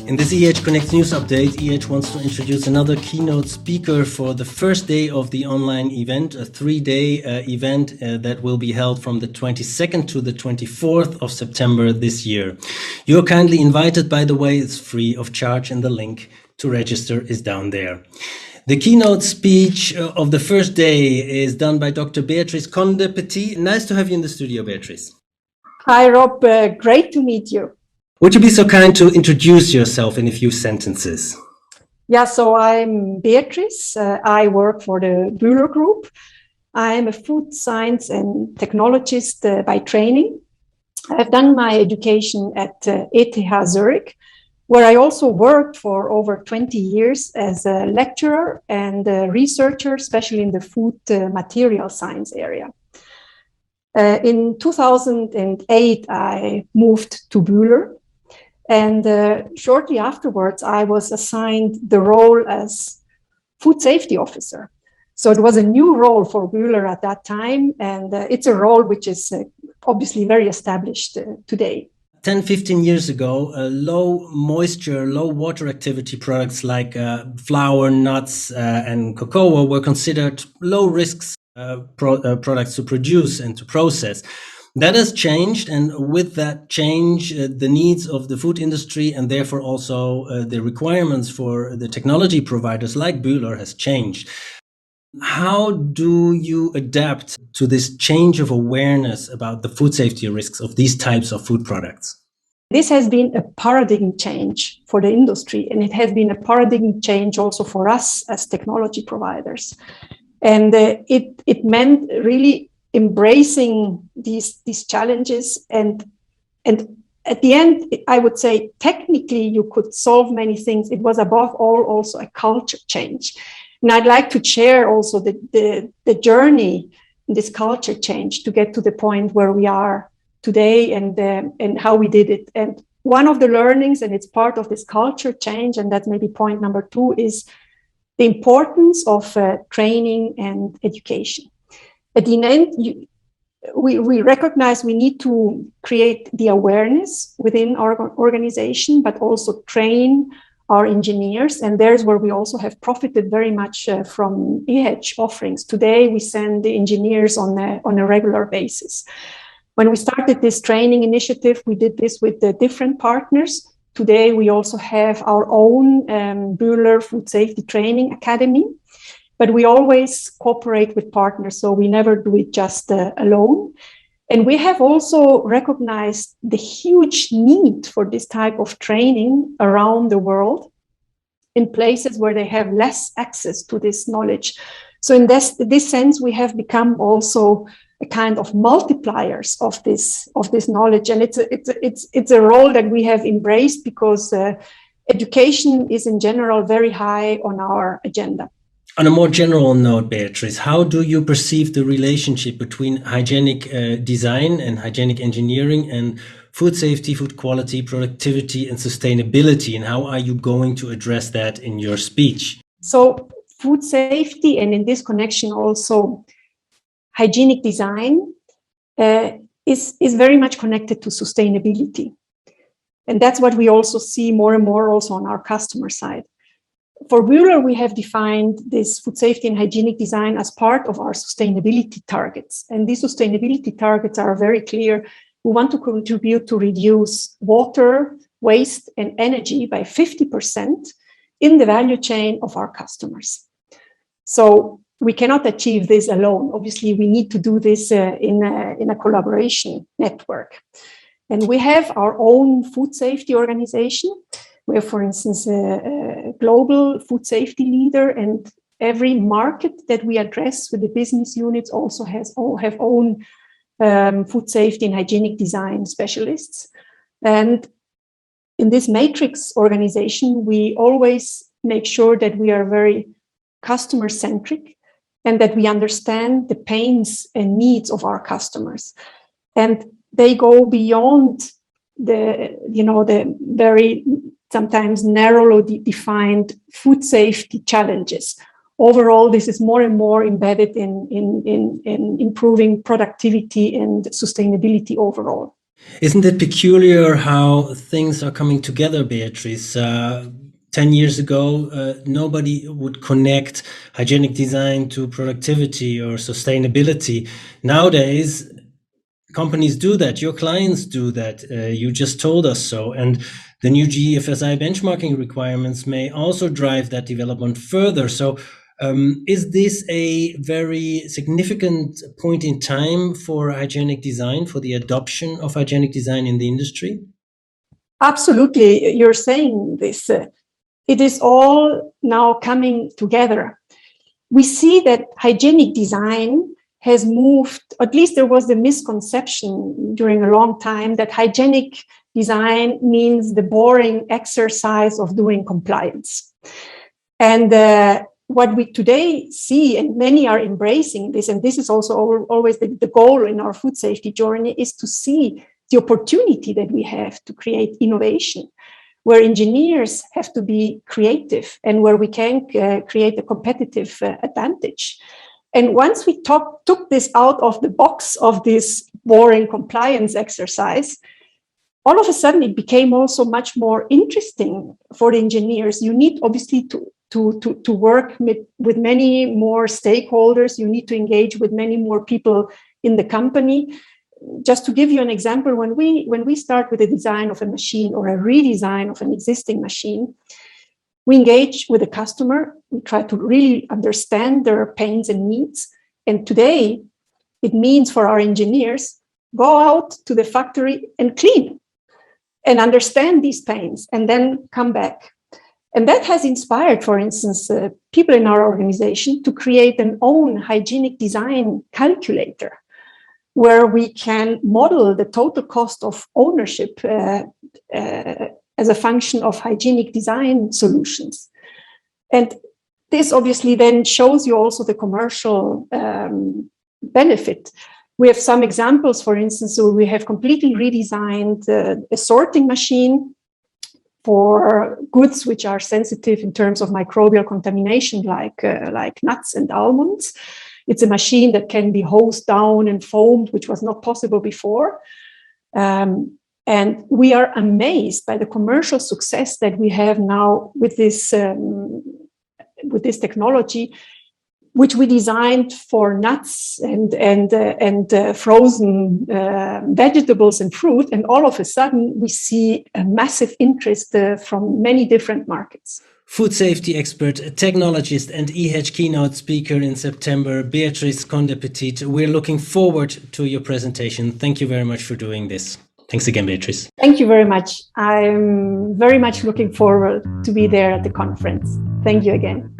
In this EHEDG Connect News update, EHEDG wants to introduce another keynote speaker for the first day of the online event, a 3-day event that will be held from the 22nd to the 24th of September this year. You're kindly invited, by the way, it's free of charge, and the link to register is down there. The keynote speech of the first day is done by Dr. Beatrice Conde-Petit. Nice to have you in the studio, Beatrice. Hi, Rob. Great to meet you. Would you be so kind to introduce yourself in a few sentences? Yeah, so I'm Beatrice. I work for the Bühler Group. I'm a food science and technologist by training. I've done my education at ETH Zurich, where I also worked for over 20 years as a lecturer and a researcher, especially in the food material science area. In 2008, I moved to Bühler. And shortly afterwards, I was assigned the role as food safety officer. So it was a new role for Bühler at that time. And it's a role which is obviously very established today. 10, 15 years ago, low moisture, low water activity products like flour, nuts, and cocoa were considered low risks products to produce and to process. That has changed, and with that change, the needs of the food industry and therefore also the requirements for the technology providers like Bühler has changed. How do you adapt to this change of awareness about the food safety risks of these types of food products? This has been a paradigm change for the industry, and it has been a paradigm change also for us as technology providers. And it meant really embracing these challenges, and at the end, I would say technically you could solve many things. It was above all also a culture change, and I'd like to share also the journey in this culture change to get to the point where we are today, and how we did it. And one of the learnings, and it's part of this culture change, and that's maybe point number 2, is the importance of training and education. At the end, we recognize we need to create the awareness within our organization, but also train our engineers. And there's where we also have profited very much from EHEDG offerings. Today, we send the engineers on a regular basis. When we started this training initiative, we did this with the different partners. Today, we also have our own Bühler Food Safety Training Academy. But we always cooperate with partners, so we never do it just alone. And we have also recognized the huge need for this type of training around the world in places where they have less access to this knowledge. So in this sense, we have become also a kind of multipliers of this knowledge. And it's a role that we have embraced because education is in general very high on our agenda. On a more general note, Beatrice, how do you perceive the relationship between hygienic design and hygienic engineering and food safety, food quality, productivity, and sustainability? And how are you going to address that in your speech? So food safety, and in this connection also hygienic design, is very much connected to sustainability. And that's what we also see more and more also on our customer side. For Bühler, we have defined this food safety and hygienic design as part of our sustainability targets. And these sustainability targets are very clear. We want to contribute to reduce water, waste, and energy by 50% in the value chain of our customers. So we cannot achieve this alone. Obviously, we need to do this in a collaboration network. And we have our own food safety organization. We have, for instance, a global food safety leader, and every market that we address with the business units also have own food safety and hygienic design specialists. And in this matrix organization, we always make sure that we are very customer-centric and that we understand the pains and needs of our customers. And they go beyond the very sometimes narrowly defined food safety challenges. Overall, this is more and more embedded in improving productivity and sustainability overall. Isn't it peculiar how things are coming together, Beatrice? 10 years ago, nobody would connect hygienic design to productivity or sustainability. Nowadays, companies do that. Your clients do that. You just told us so. And the new GFSI benchmarking requirements may also drive that development further. So is this a very significant point in time for hygienic design, for the adoption of hygienic design in the industry? Absolutely. You're saying this. It is all now coming together. We see that hygienic design has moved, at least there was the misconception during a long time that hygienic design means the boring exercise of doing compliance. And what we today see, and many are embracing this, and this is also always the goal in our food safety journey, is to see the opportunity that we have to create innovation, where engineers have to be creative and where we can create a competitive advantage. And once we took this out of the box of this boring compliance exercise, all of a sudden it became also much more interesting for the engineers. You need obviously to work with many more stakeholders. You need to engage with many more people in the company. Just to give you an example, when we start with a design of a machine or a redesign of an existing machine, we engage with the customer. We try to really understand their pains and needs. And today, it means for our engineers, go out to the factory and clean and understand these pains and then come back. And that has inspired, for instance, people in our organization to create an own hygienic design calculator, where we can model the total cost of ownership as a function of hygienic design solutions. And this obviously then shows you also the commercial benefit. We have some examples, for instance, where we have completely redesigned a sorting machine for goods which are sensitive in terms of microbial contamination, like nuts and almonds. It's a machine that can be hosed down and foamed, which was not possible before. And we are amazed by the commercial success that we have now with this technology, which we designed for nuts and frozen vegetables and fruit. And all of a sudden, we see a massive interest from many different markets. Food safety expert, technologist, and EHEDG keynote speaker in September, Beatrice Conde-Petit. We're looking forward to your presentation. Thank you very much for doing this. Thanks again, Beatrice. Thank you very much. I'm very much looking forward to be there at the conference. Thank you again.